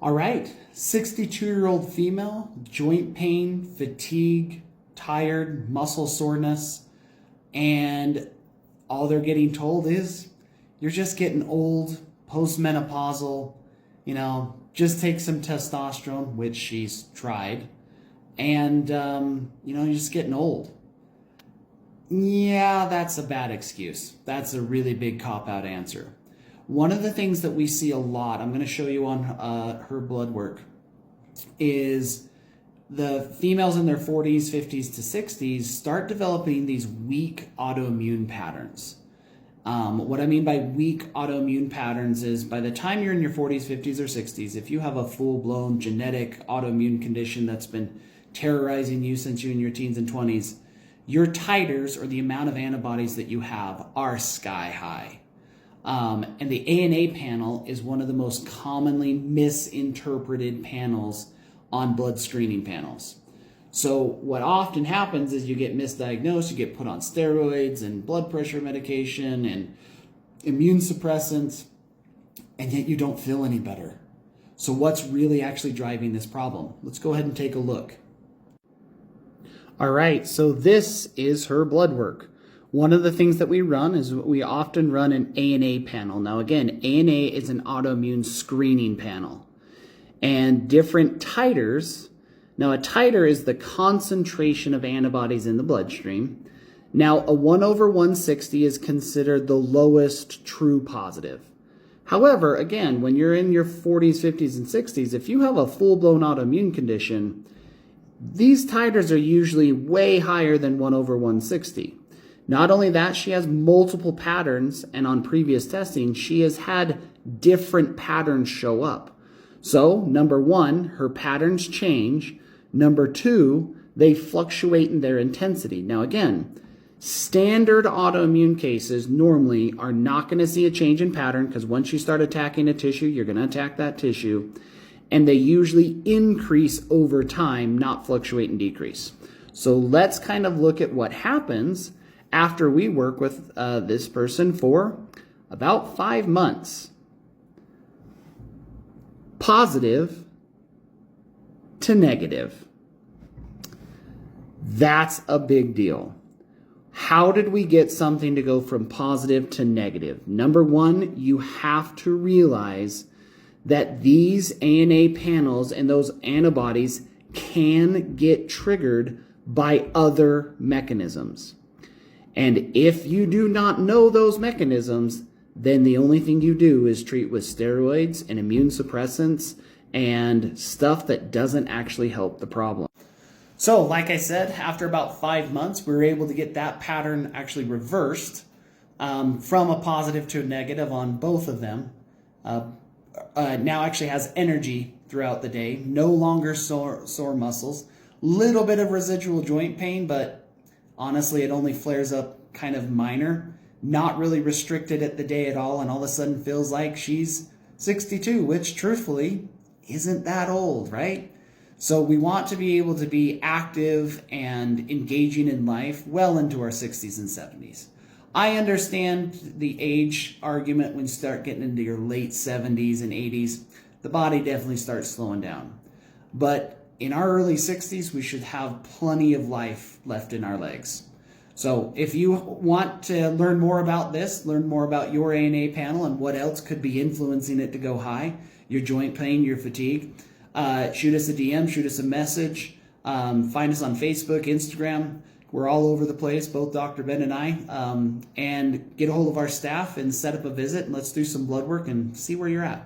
All right, 62-year-old female, joint pain, fatigue, tired, muscle soreness, and all they're getting told is you're just getting old, postmenopausal, just take some testosterone, which she's tried, and, you're just getting old. Yeah, that's a bad excuse. That's a really big cop-out answer. One of the things that we see a lot, I'm going to show you on her blood work, is the females in their 40s, 50s to 60s start developing these weak autoimmune patterns. What I mean by weak autoimmune patterns is by the time you're in your 40s, 50s, or 60s, if you have a full-blown genetic autoimmune condition that's been terrorizing you since you were in your teens and 20s, your titers, or the amount of antibodies that you have, are sky high. And the ANA panel is one of the most commonly misinterpreted panels on blood screening panels. So what often happens is you get misdiagnosed, you get put on steroids and blood pressure medication and immune suppressants, and yet you don't feel any better. So what's really actually driving this problem? Let's go ahead and take a look. All right, so this is her blood work. One of the things that we run is we often run an ANA panel. Now again, ANA is an autoimmune screening panel. And different titers, now a titer is the concentration of antibodies in the bloodstream. Now a 1/160 is considered the lowest true positive. However, again, when you're in your 40s, 50s, and 60s, if you have a full-blown autoimmune condition, these titers are usually way higher than 1/160. Not only that, she has multiple patterns, and on previous testing, she has had different patterns show up. So, number one, her patterns change. Number two, they fluctuate in their intensity. Now again, standard autoimmune cases normally are not going to see a change in pattern because once you start attacking a tissue, you're going to attack that tissue. And they usually increase over time, not fluctuate and decrease. So let's kind of look at what happens after we work with this person for about 5 months. Positive to negative. That's a big deal. How did we get something to go from positive to negative? Number one, you have to realize that these ANA panels and those antibodies can get triggered by other mechanisms. And if you do not know those mechanisms, then the only thing you do is treat with steroids and immune suppressants and stuff that doesn't actually help the problem. So, like I said, after about 5 months, we were able to get that pattern actually reversed from a positive to a negative on both of them. Now actually has energy throughout the day, no longer sore muscles, little bit of residual joint pain, but honestly, it only flares up kind of minor, not really restricted at the day at all, and all of a sudden feels like she's 62, which truthfully isn't that old, right? So we want to be able to be active and engaging in life well into our 60s and 70s. I understand the age argument when you start getting into your late 70s and 80s. The body definitely starts slowing down. But in our early 60s, we should have plenty of life left in our legs. So if you want to learn more about this, learn more about your ANA panel and what else could be influencing it to go high, your joint pain, your fatigue, shoot us a DM, shoot us a message, find us on Facebook, Instagram. We're all over the place, both Dr. Ben and I, and get a hold of our staff and set up a visit, and let's do some blood work and see where you're at.